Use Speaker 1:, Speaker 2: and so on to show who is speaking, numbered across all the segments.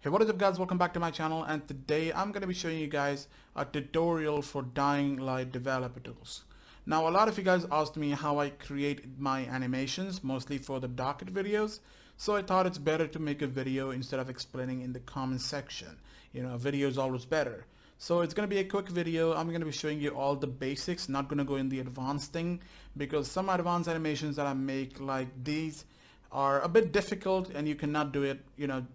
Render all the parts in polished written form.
Speaker 1: Hey, what is up guys, welcome back to my channel, and today I'm going to be showing you guys a tutorial for Dying Light developer tools. Now a lot of you guys asked me how I create my animations, mostly for the docket videos, so I thought it's better to make a video instead of explaining in the comment section. You know, a video is always better. So it's going to be a quick video. I'm going to be showing you all the basics, not going to go in the advanced thing, because some advanced animations that I make like these are a bit difficult and you cannot do it, you know,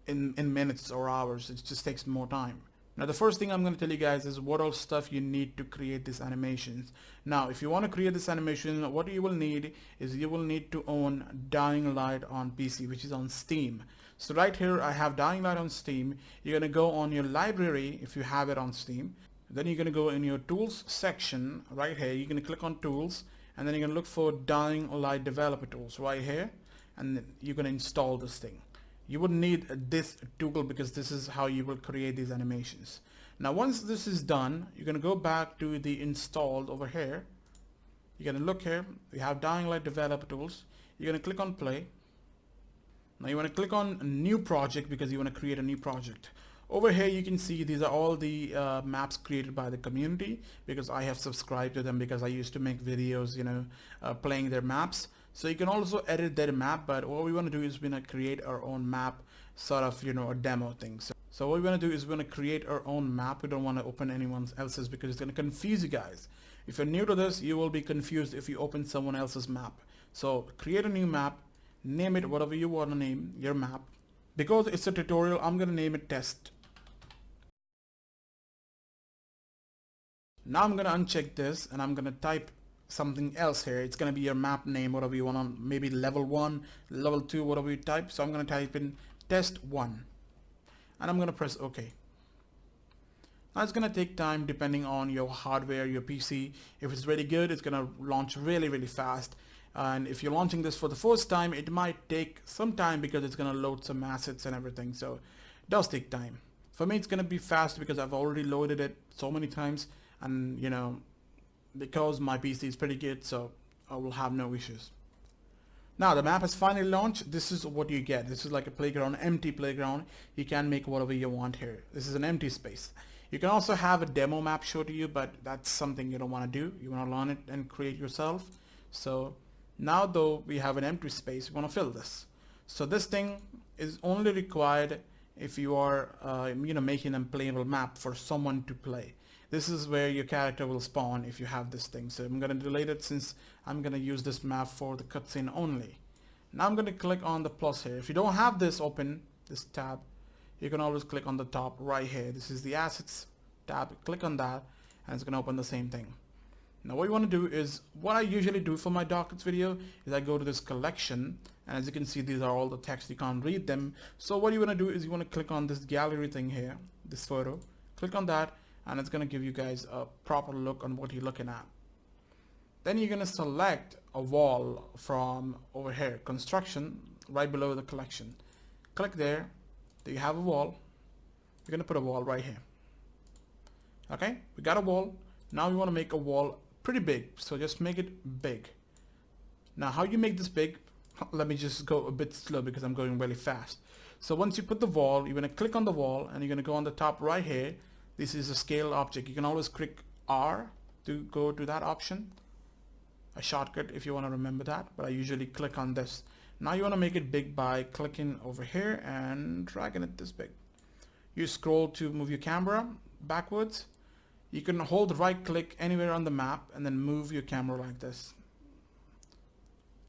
Speaker 1: in minutes or hours. It just takes more time. Now the first thing I'm going to tell you guys is what all stuff you need to create these animations. Now if you want to create this animation, what you will need is you will need to own Dying Light on PC, which is on Steam. So right here I have Dying Light on Steam. You're going to go on your library if you have it on Steam. Then you're going to go in your tools section right here. You're going to click on tools, and then you're going to look for Dying Light developer tools right here, and you're going to install this thing. You would need this tool because this is how you will create these animations. Now once this is done, you're going to go back to the installed over here. You're going to look here, we have Dying Light developer tools. You're going to click on play. Now you want to click on new project because you want to create a new project. Over here you can see these are all the maps created by the community, because I have subscribed to them because I used to make videos, you know, playing their maps. So you can also edit their map, but what we want to do is we're going to create our own map, sort of, you know, a demo thing. So what we want to do is we're going to create our own map. We don't want to open anyone else's because it's going to confuse you guys. If you're new to this, you will be confused if you open someone else's map. So create a new map, name it whatever you want to name your map. Because it's a tutorial, I'm going to name it test. Now I'm going to uncheck this and I'm going to type something else here. It's going to be your map name, whatever you want to, maybe level 1, level 2, whatever you type. So I'm going to type in test 1 and I'm going to press OK. Now it's going to take time depending on your hardware, your PC. If it's really good, it's going to launch really fast. And if you're launching this for the first time, it might take some time because it's going to load some assets and everything. So it does take time. For me, it's going to be fast because I've already loaded it so many times, and you know, because my PC is pretty good, so I will have no issues. Now the map has finally launched. This is what you get. This is like a playground, empty playground. You can make whatever you want here. This is an empty space. You can also have a demo map show to you, but that's something you don't want to do. You want to learn it and create yourself. So now though we have an empty space, we want to fill this. So this thing is only required if you are you know, making a playable map for someone to play. This is where your character will spawn if you have this thing. So I'm going to delete it since I'm going to use this map for the cutscene only. Now I'm going to click on the plus here. If you don't have this open, this tab, you can always click on the top right here. This is the assets tab. Click on that and it's going to open the same thing. Now what you want to do is, what I usually do for my dockets video is I go to this collection, and as you can see, these are all the text. You can't read them. So what you want to do is you want to click on this gallery thing here, this photo. Click on that, and it's going to give you guys a proper look on what you're looking at. Then you're going to select a wall from over here, construction, right below the collection. Click there. There you have a wall. You're going to put a wall right here. Okay, we got a wall. Now we want to make a wall pretty big, so just make it big. Now how you make this big, let me just go a bit slow because I'm going really fast. So once you put the wall, you're going to click on the wall and you're going to go on the top right here. This is a scale object. You can always click R to go to that option, a shortcut if you want to remember that, but I usually click on this. Now you want to make it big by clicking over here and dragging it this big. You scroll to move your camera backwards. You can hold right click anywhere on the map and then move your camera like this,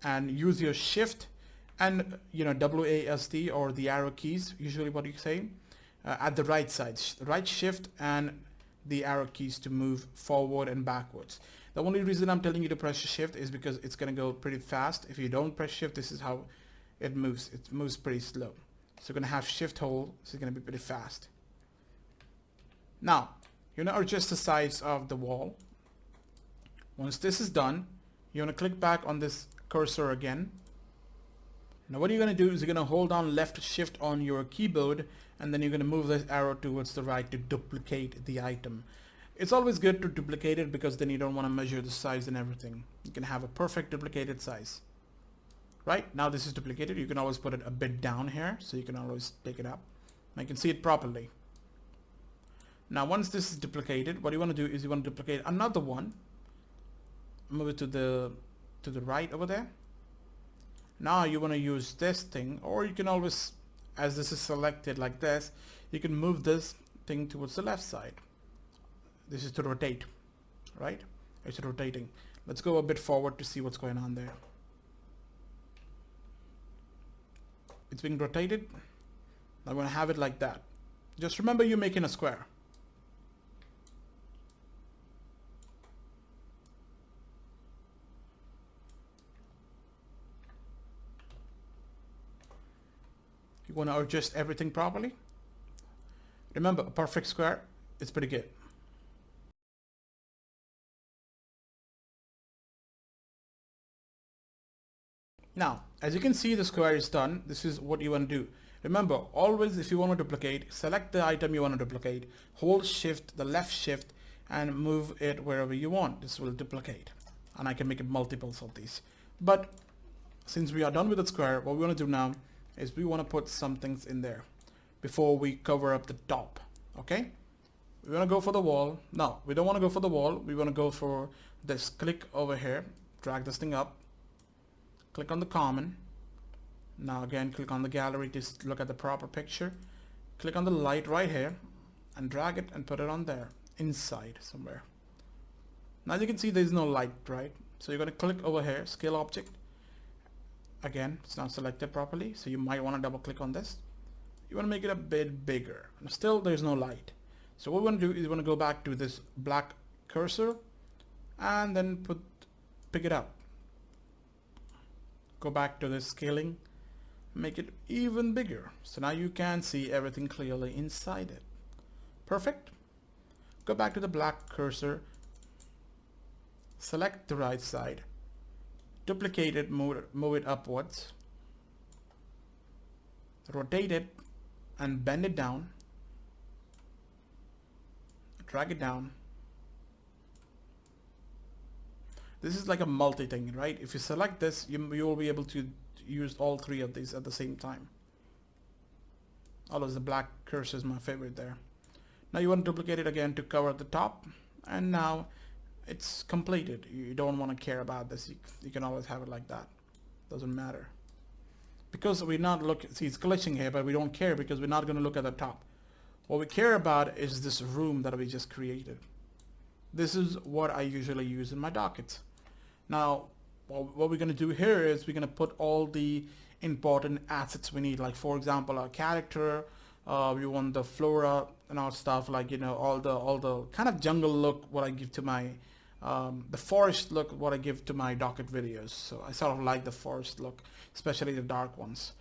Speaker 1: and use your shift and, you know, WASD or the arrow keys, usually what you say, at the right side, right shift and the arrow keys to move forward and backwards. The only reason I'm telling you to press shift is because it's going to go pretty fast. If you don't press shift, this is how it moves. It moves pretty slow. So you're going to have shift hold, so it's going to be pretty fast. Now you want to adjust the size of the wall. Once this is done, you want to click back on this cursor again. Now what you're going to do is you're going to hold down left shift on your keyboard, and then you're going to move this arrow towards the right to duplicate the item. It's always good to duplicate it because then you don't want to measure the size and everything. You can have a perfect duplicated size. Right now this is duplicated. You can always put it a bit down here, so you can always pick it up. I can see it properly. Now once this is duplicated, what you want to do is you want to duplicate another one, move it to the right over there. Now you want to use this thing, or you can always, as this is selected like this, you can move this thing towards the left side. This is to rotate, right? It's rotating. Let's go a bit forward to see what's going on there. It's being rotated. I'm going to have it like that. Just remember, you're making a square. You want to adjust everything properly. Remember, a perfect square is pretty good. Now, as you can see, the square is done. This is what you want to do. Remember, always if you want to duplicate, select the item you want to duplicate, hold shift, the left shift, and move it wherever you want. This will duplicate. And I can make it multiples of these. But since we are done with the square, what we want to do now is we want to put some things in there before we cover up the top. Okay? We want to go for the wall. No, we don't want to go for the wall. We want to go for this. Click over here, drag this thing up. Click on the common. Now again, click on the gallery to look at the proper picture. Click on the light right here and drag it and put it on there, inside somewhere. Now you can see there's no light, right? So you're going to click over here, scale object. Again, it's not selected properly, so you might want to double click on this. You want to make it a bit bigger. And still there's no light. So what we want to do is we want to go back to this black cursor and then pick it up. Go back to the scaling, make it even bigger. So now you can see everything clearly inside it. Perfect. Go back to the black cursor, select the right side, duplicate it, move it upwards, rotate it and bend it down, drag it down. This is like a multi thing, right? If you select this, you will be able to use all three of these at the same time. Although the black cursor is my favorite there. Now you want to duplicate it again to cover the top, and now it's completed. You don't want to care about this. You can always have it like that. Doesn't matter. Because we're not looking, see it's glitching here, but we don't care because we're not going to look at the top. What we care about is this room that we just created. This is what I usually use in my dockets. Now, what we're going to do here is we're going to put all the important assets we need. Like for example, our character, we want the flora and all stuff, like, you know, all the kind of jungle look what I give to my the forest look what I give to my docket videos. So I sort of like the forest look, especially the dark ones.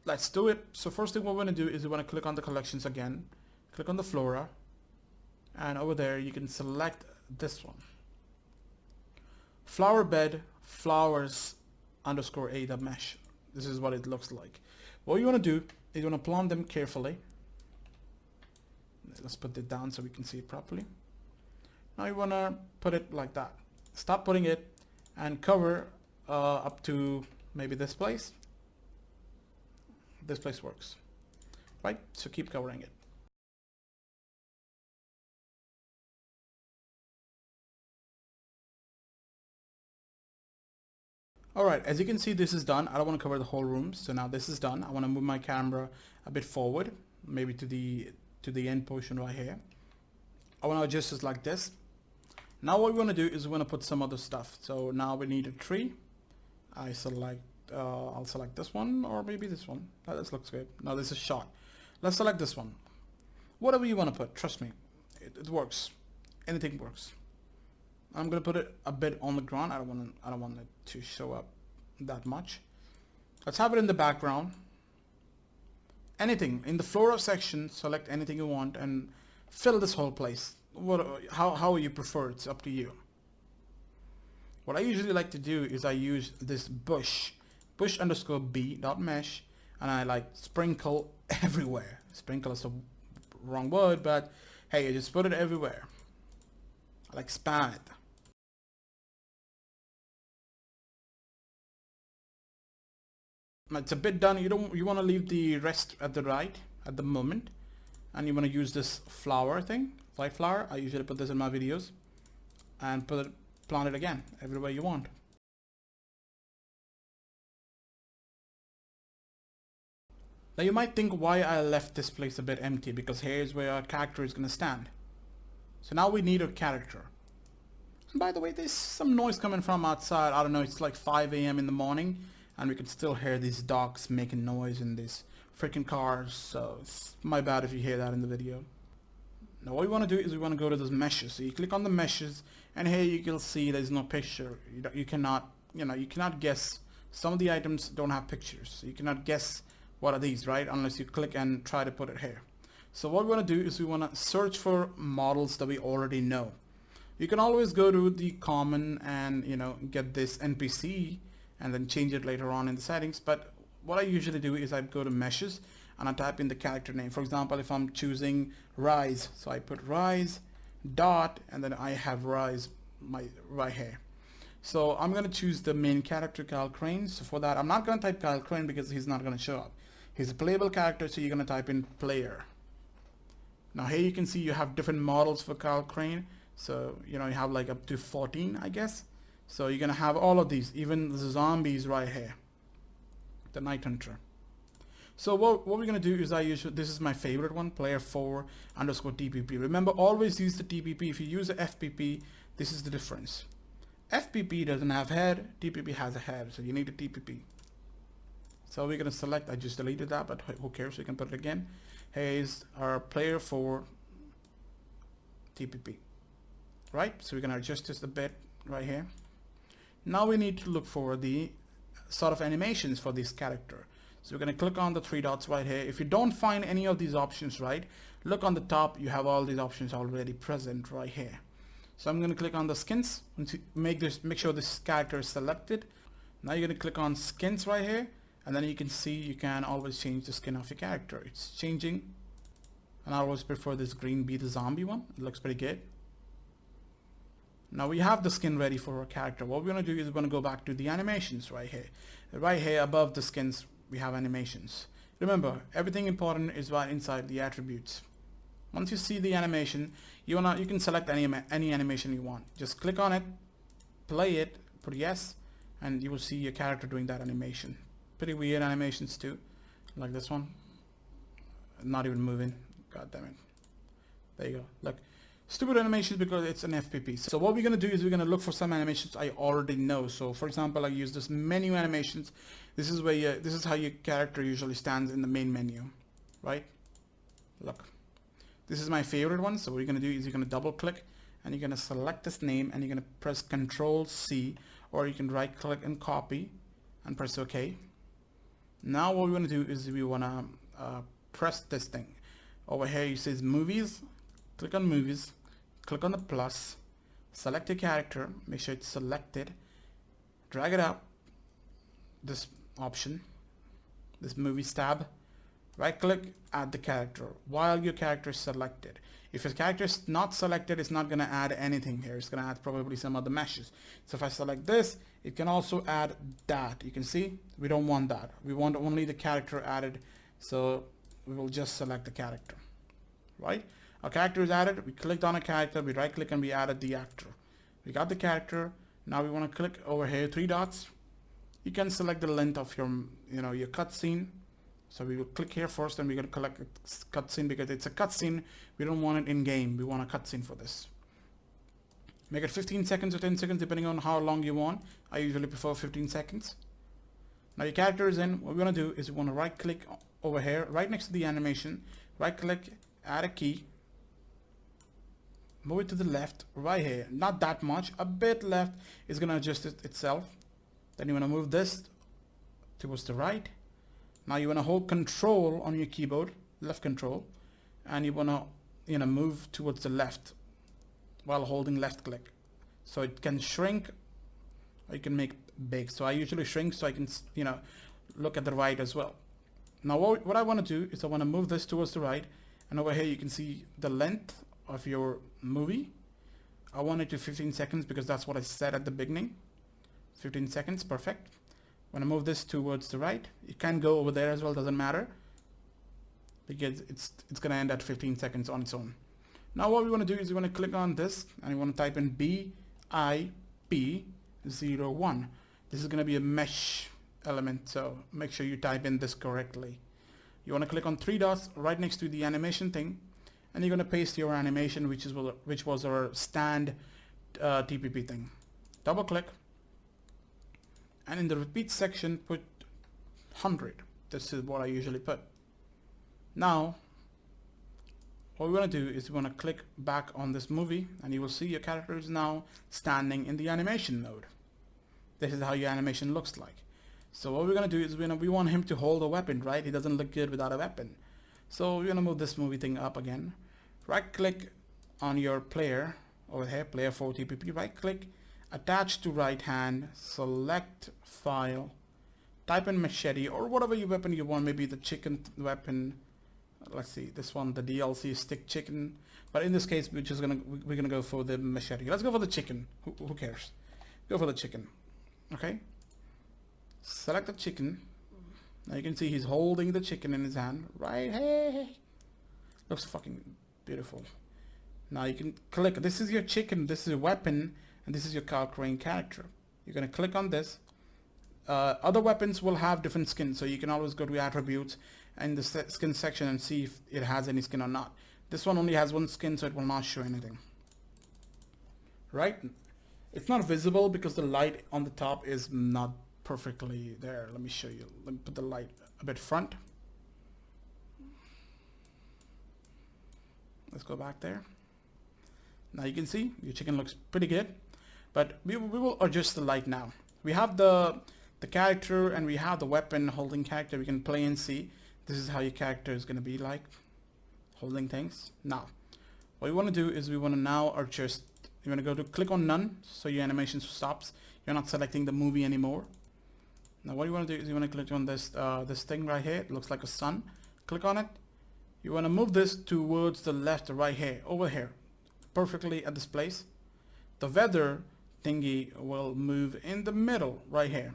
Speaker 1: Let's do it. So first thing we're going to do is we want to click on the collections again, click on the flora, and over there you can select this one, flower bed flowers underscore a the mesh. This is what it looks like. What you want to do is you want to plant them carefully. Let's put it down so we can see it properly. Now you want to put it like that. Stop putting it and cover up to maybe this place. This place works, right? So keep covering it. Alright, as you can see, this is done. I don't want to cover the whole room, so now this is done. I want to move my camera a bit forward, maybe to the end portion right here. I want to adjust this like this. Now what we want to do is we want to put some other stuff. So now we need a tree. I'll select this one, or maybe this one. Oh, this looks good. Now this is short. Let's select this one. Whatever you want to put, trust me, it works. Anything works. I'm gonna put it a bit on the ground. I don't want it to show up that much. Let's have it in the background. Anything in the flora section, select anything you want and fill this whole place. How you prefer, it's up to you. What I usually like to do is I use this bush underscore b dot mesh, and I like sprinkle everywhere. Sprinkle is a wrong word, but hey, I just put it everywhere. I like spam it. It's a bit done. You want to leave the rest at the right. at the moment. And you want to use this flower thing, white flower. I usually put this in my videos, and plant it again everywhere you want. Now you might think why I left this place a bit empty, because here's where our character is going to stand. So now we need a character. And by the way, there's some noise coming from outside. I don't know, it's like 5 a.m. in the morning, and we can still hear these dogs making noise in these freaking cars. So it's my bad if you hear that in the video. Now what we want to do is we want to go to those meshes. So you click on the meshes, and here you can see there's no picture. You cannot guess. Some of the items don't have pictures, so you cannot guess what are these, right? Unless you click and try to put it here. So what we want to do is we want to search for models that we already know. You can always go to the common and get this NPC and then change it later on in the settings. But what I usually do is I go to meshes and I type in the character name. For example, if I'm choosing Rise, so I put Rise dot, and then I have Rise right here. So I'm going to choose the main character, Kyle Crane. So for that, I'm not going to type Kyle Crane because he's not going to show up. He's a playable character, so you're going to type in player. Now here you can see you have different models for Kyle Crane. So you have like up to 14, I guess. So you're going to have all of these, even the zombies right here, the Night Hunter. So what we're going to do is this is my favorite one, player4_TPP. Remember, always use the TPP. If you use the FPP, this is the difference. FPP doesn't have head, TPP has a head, so you need a TPP. So we're going to select, I just deleted that, but who cares, we can put it again. Here's our player4 TPP, right? So we're going to adjust this a bit right here. Now we need to look for the sort of animations for this character. So we're going to click on the 3 dots right here. If you don't find any of these options, right, look on the top, you have all these options already present right here. So I'm going to click on the skins and make sure this character is selected. Now you're going to click on skins right here, and then you can see you can always change the skin of your character. It's changing, and I always prefer this green be the zombie one. It looks pretty good. Now we have the skin ready for our character. What we're going to do is we're going to go back to the animations right here. Right here above the skins, we have animations. Remember, everything important is right inside the attributes. Once you see the animation, you can select any animation you want. Just click on it, play it, put yes, and you will see your character doing that animation. Pretty weird animations too, like this one. Not even moving. God damn it. There you go. Look. Stupid animations because it's an FPP. So what we're going to do is we're going to look for some animations I already know. So for example, I use this menu animations. This is how your character usually stands in the main menu, right? Look, this is my favorite one. So what you're going to do is you're going to double click and you're going to select this name and you're going to press Control C, or you can right click and copy and press OK. Now what we want to do is we want to press this thing. Over here it says movies. Click on movies. Click on the plus, select your character, make sure it's selected, drag it up, this option, this movies tab, right click, add the character while your character is selected. If your character is not selected, it's not going to add anything here. It's going to add probably some other meshes. So if I select this, it can also add that. You can see we don't want that. We want only the character added. So we will just select the character, right? Our character is added, we clicked on a character, we right click and we added the actor. We got the character. Now we want to click over here, 3 dots. You can select the length of your cutscene. So we will click here first and we're going to collect a cutscene because it's a cutscene. We don't want it in game. We want a cutscene for this. Make it 15 seconds or 10 seconds depending on how long you want. I usually prefer 15 seconds. Now your character is in. What we want to do is we want to right click over here, right next to the animation, right click, add a key. Move it to the left, right here, not that much, a bit left. Is going to adjust it itself. Then you want to move this towards the right. Now you want to hold control on your keyboard, left control, and you want to move towards the left while holding left click. So it can shrink or you can make big. So I usually shrink so I can look at the right as well. Now what I want to do is I want to move this towards the right, and over here you can see the length of your movie. I want it to 15 seconds because that's what I said at the beginning. 15 seconds, perfect. When I move this towards the right, it can go over there as well, doesn't matter. because it's gonna end at 15 seconds on its own. Now what we want to do is we want to click on this and we want to type in BIP01. This is going to be a mesh element, so make sure you type in this correctly. You want to click on three dots right next to the animation thing, and you're going to paste your animation, which was our stand TPP thing. Double click, and in the repeat section put 100. This is what I usually put. Now what we want to do is we want to click back on this movie, and you will see your character is now standing in the animation mode. This is how your animation looks like. So what we're going to do is we want him to hold a weapon, right? He doesn't look good without a weapon. So we're going to move this movie thing up again. Right click on your player over here, player 4 TPP, right click, attach to right hand, select file, type in machete or whatever your weapon you want, maybe the chicken weapon. Let's see, this one, the DLC stick chicken, but in this case we're gonna go for the machete. Let's go for the chicken. Who cares? Go for the chicken. Okay, select the chicken. Now you can see he's holding the chicken in his hand, right? Hey, looks fucking beautiful. Now you can click, this is your chicken, this is your weapon, and this is your Crane character. You're gonna click on this. Other weapons will have different skins, so you can always go to attributes and the skin section and see if it has any skin or not. This one only has one skin, so it will not show anything. Right? It's not visible because the light on the top is not perfectly there. Let me show you. Let me put the light a bit front. Let's go back there. Now you can see your chicken looks pretty good, but we will adjust the light now. We have the character and we have the weapon holding character. We can play and see. This is how your character is going to be like, holding things. Now, what we want to do is we want to now adjust. You want to go to click on none, so your animation stops. You're not selecting the movie anymore. Now, what you want to do is you want to click on this this thing right here. It looks like a sun. Click on it. You want to move this towards the left or right here, over here, perfectly at this place. The weather thingy will move in the middle right here.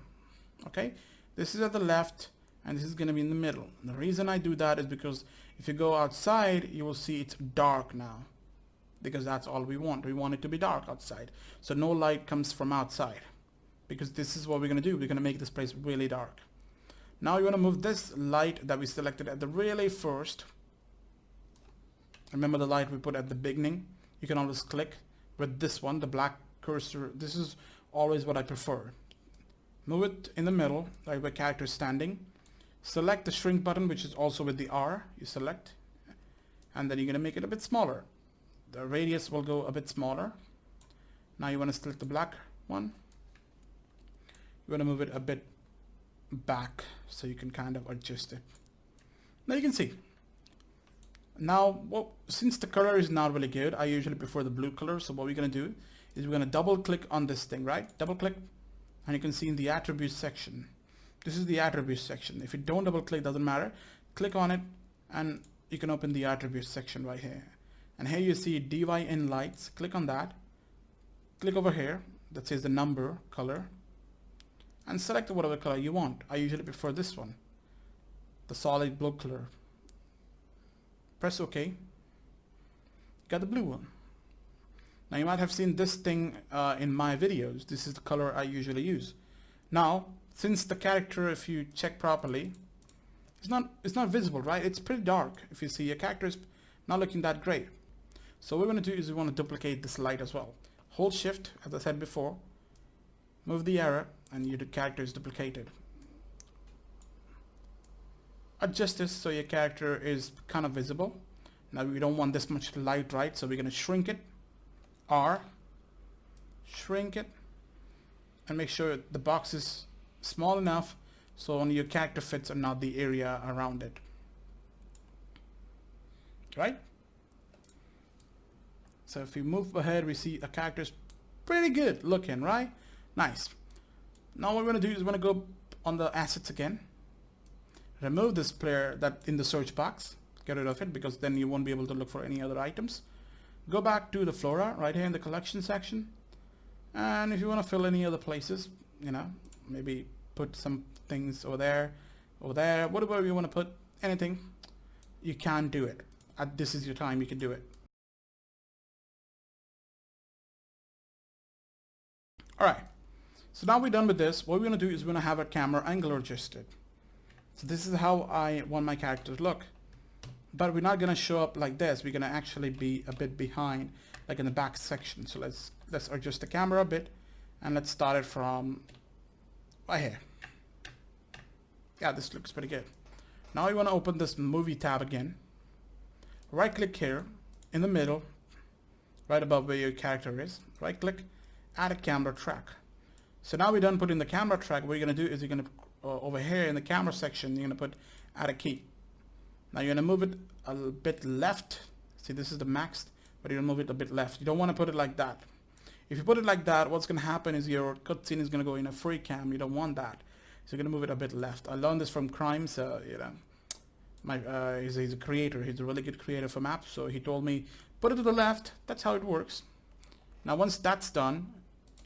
Speaker 1: Okay, this is at the left and this is going to be in the middle. And the reason I do that is because if you go outside, you will see it's dark now, because that's all we want. We want it to be dark outside, so no light comes from outside, because this is what we're going to do. We're going to make this place really dark. Now you want to move this light that we selected at the really first. Remember the light we put at the beginning? You can always click with this one, the black cursor. This is always what I prefer. Move it in the middle, right where character is standing. Select the shrink button, which is also with the R. You select, and then you're going to make it a bit smaller. The radius will go a bit smaller. Now you want to select the black one. You want to move it a bit back so you can kind of adjust it. Now you can see. Now, since the color is not really good, I usually prefer the blue color. So what we're going to do is we're going to double click on this thing, right? Double click, and you can see in the attributes section. This is the attributes section. If you don't double click, doesn't matter. Click on it, and you can open the attributes section right here. And here you see DYN lights. Click on that. Click over here that says the number color, and select whatever color you want. I usually prefer this one, the solid blue color. Press OK. Got the blue one. Now you might have seen this thing in my videos. This is the color I usually use. Now, since the character, if you check properly, it's not visible, right? It's pretty dark. If you see your character is not looking that great. So what we're going to do is we want to duplicate this light as well. Hold Shift, as I said before. Move the arrow, and your character is duplicated. Adjust this so your character is kind of visible. Now we don't want this much light, right? So we're going to shrink it. R. Shrink it. And make sure the box is small enough so only your character fits and not the area around it. Right? So if we move ahead, we see a character is pretty good looking, right? Nice. Now what we're going to do is we're going to go on the assets again. Remove this player that in the search box. Get rid of it, because then you won't be able to look for any other items. Go back to the flora right here in the collection section. And if you want to fill any other places, you know, maybe put some things over there, whatever you want to put, anything, you can do it. This is your time, you can do it. Alright, so now we're done with this. What we're going to do is we're going to have a camera angle adjusted. So this is how I want my character to look. But we're not going to show up like this. We're going to actually be a bit behind, like in the back section. So let's adjust the camera a bit, and let's start it from right here. Yeah, this looks pretty good. Now you want to open this movie tab again. Right click here in the middle, right above where your character is. Right click, add a camera track. So now we're done putting the camera track. What you're going to do is you're going to over here in the camera section, you're going to put add a key. Now you're going to move it a bit left. See, this is the max, but you're going to move it a bit left. You don't want to put it like that. If you put it like that, what's going to happen is your cutscene is going to go in a free cam. You don't want that. So you're going to move it a bit left. I learned this from Crime, so you know, he's a creator. He's a really good creator for maps. So he told me, put it to the left. That's how it works. Now once that's done,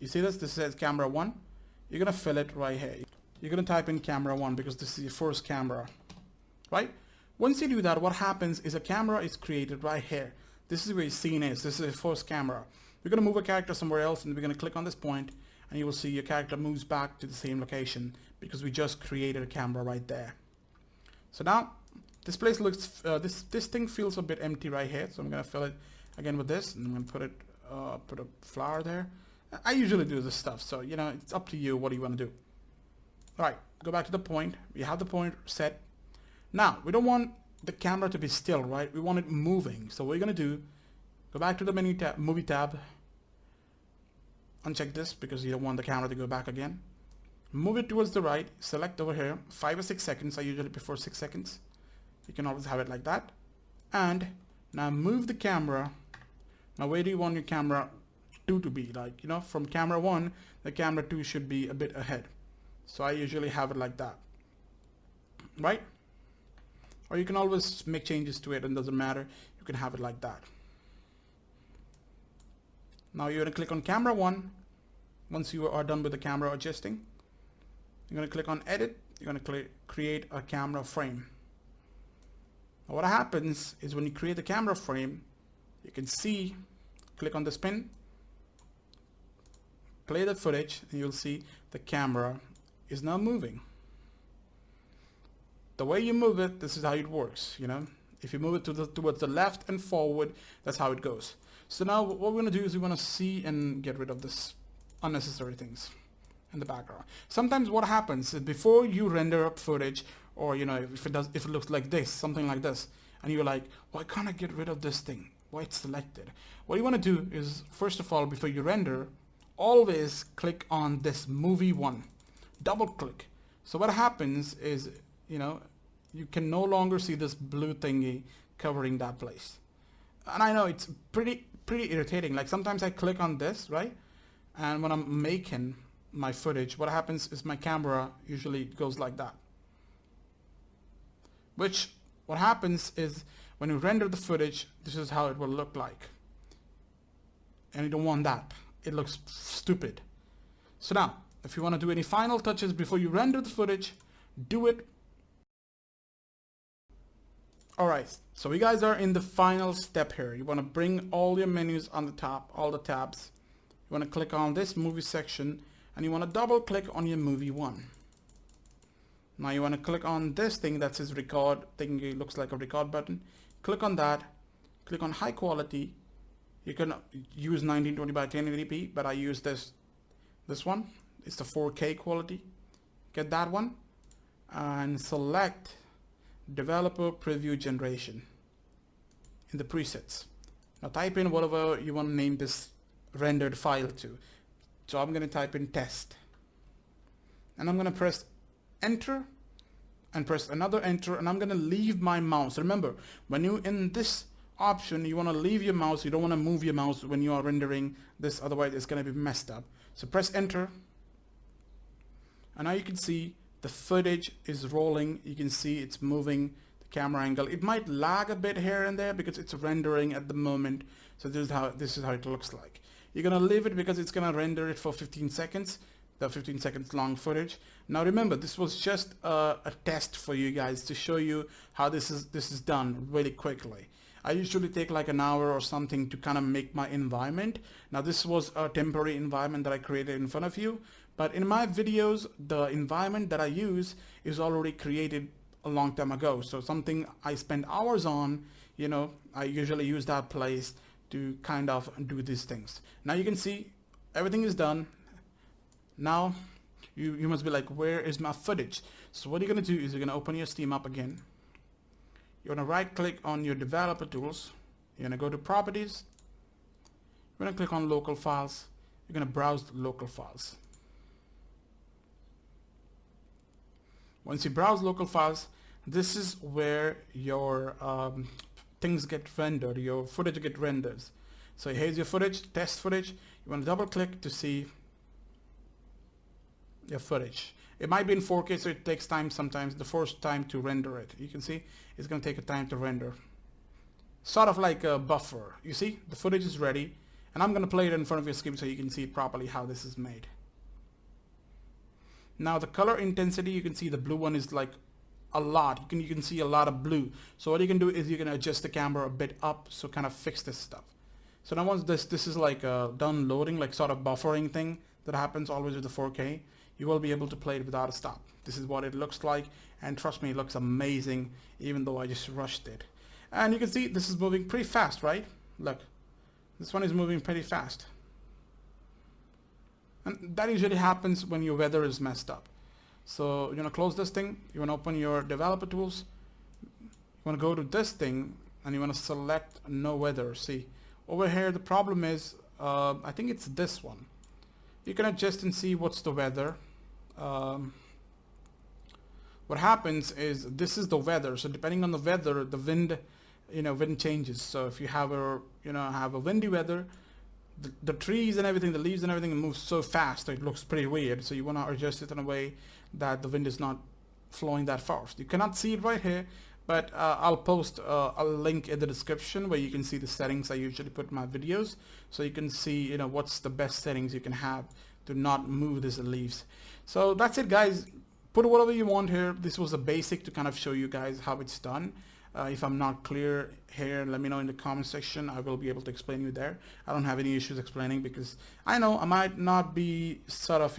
Speaker 1: you see this? This says camera 1. You're going to fill it right here. You're going to type in camera 1 because this is your first camera, right? Once you do that, what happens is a camera is created right here. This is where your scene is. This is your first camera. We're going to move a character somewhere else, and we're going to click on this point, and you will see your character moves back to the same location because we just created a camera right there. So now this place looks, this thing feels a bit empty right here. So I'm going to fill it again with this, and I'm going to put a flower there. I usually do this stuff, so you know, it's up to you. What do you want to do? All right, go back to the point. We have the point set. Now we don't want the camera to be still, right? We want it moving. So what we're going to do, go back to the menu tab, movie tab, uncheck this because you don't want the camera to go back again. Move it towards the right, select over here 5 or 6 seconds. I usually prefer 6 seconds. You can always have it like that. And now move the camera. Now where do you want your camera 2 to be? Like, you know, from camera 1, the camera 2 should be a bit ahead. So I usually have it like that, right? Or you can always make changes to it, and doesn't matter. You can have it like that. Now you're going to click on camera 1. Once you are done with the camera adjusting, you're going to click on edit. You're going to create a camera frame. Now what happens is when you create the camera frame, you can see, click on this pin, play the footage, and you'll see the camera is now moving. The way you move it, this is how it works, you know. If you move it towards the left and forward, that's how it goes. So now what we're going to do is we want to see and get rid of this unnecessary things in the background. Sometimes what happens is before you render up footage, or you know, if it looks like this, something like this, and you're like, why can't I get rid of this thing? Why it's selected? What you want to do is, first of all, before you render, always click on this movie 1. Double click. So what happens is, you know, you can no longer see this blue thingy covering that place. And I know it's pretty irritating. Like sometimes I click on this, right? And when I'm making my footage, what happens is my camera usually goes like that. Which, what happens is when you render the footage, this is how it will look like. And you don't want that. It looks stupid. So now, if you want to do any final touches before you render the footage, do it. Alright, so we guys are in the final step here. You want to bring all your menus on the top, all the tabs. You want to click on this movie section, and you want to double click on your movie 1. Now you want to click on this thing that says record, thing it looks like a record button. Click on that, click on high quality. You can use 1920 by 1080p, but I use this one. It's the 4K quality. Get that one and select developer preview generation in the presets. Now type in whatever you want to name this rendered file to. So I'm going to type in test, and I'm going to press enter and press another enter, and I'm going to leave my mouse. Remember, when you in this option, you want to leave your mouse. You don't want to move your mouse when you are rendering this, otherwise it's going to be messed up. So press enter, and now you can see the footage is rolling. You can see it's moving, the camera angle. It might lag a bit here and there because it's rendering at the moment. So this is how it looks like. You're gonna leave it because it's gonna render it for 15 seconds. the 15 seconds long footage. Now remember, this was just a test for you guys to show you how this is done really quickly. I usually take like an hour or something to kind of make my environment. Now this was a temporary environment that I created in front of you, but in my videos, the environment that I use is already created a long time ago. So something I spend hours on, you know, I usually use that place to kind of do these things. Now you can see everything is done. Now you must be like, where is my footage? So what you're going to do is you're going to open your Steam up again. You're going to right click on your developer tools. You're going to go to properties. You're going to click on local files. You're going to browse the local files. Once you browse local files, this is where your things get rendered, your footage get rendered. So here's your footage, test footage. You want to double click to see your footage. It might be in 4K, so it takes time sometimes, the first time to render it. You can see it's going to take a time to render. Sort of like a buffer. You see, the footage is ready, and I'm going to play it in front of your screen so you can see properly how this is made. Now the color intensity, you can see the blue one is like a lot. You can see a lot of blue. So what you can do is you can adjust the camera a bit up, so kind of fix this stuff. So now once this is like done loading, like sort of buffering thing that happens always with the 4K, you will be able to play it without a stop. This is what it looks like, and trust me, it looks amazing, even though I just rushed it. And you can see this is moving pretty fast, right? Look, this one is moving pretty fast. And that usually happens when your weather is messed up. So you're gonna close this thing, you wanna open your developer tools, you wanna go to this thing, and you wanna select no weather. See, over here the problem is, I think it's this one. You can adjust and see what's the weather. What happens is this is the weather. So depending on the weather, the wind, wind changes. So if you have a windy weather, the trees and everything, the leaves and everything moves so fast that it looks pretty weird. So you want to adjust it in a way that the wind is not flowing that fast. You cannot see it right here, but I'll post a link in the description where you can see the settings I usually put in my videos, so you can see what's the best settings you can have to not move these leaves. So that's it, guys. Put whatever you want here. This was a basic to kind of show you guys how it's done. If I'm not clear here, let me know in the comment section. I will be able to explain you there. I don't have any issues explaining, because I know I might not be sort of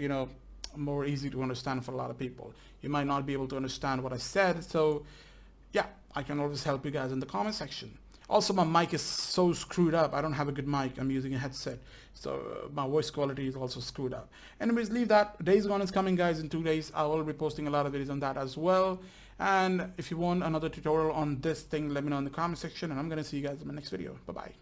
Speaker 1: more easy to understand for a lot of people. You might not be able to understand what I said, so yeah, I can always help you guys in the comment section. Also, my mic is so screwed up. I don't have a good mic. I'm using a headset, so my voice quality is also screwed up. Anyways, leave that. Days Gone is coming, guys, in 2 days. I will be posting a lot of videos on that as well. And if you want another tutorial on this thing, let me know in the comment section, and I'm gonna see you guys in my next video. Bye bye.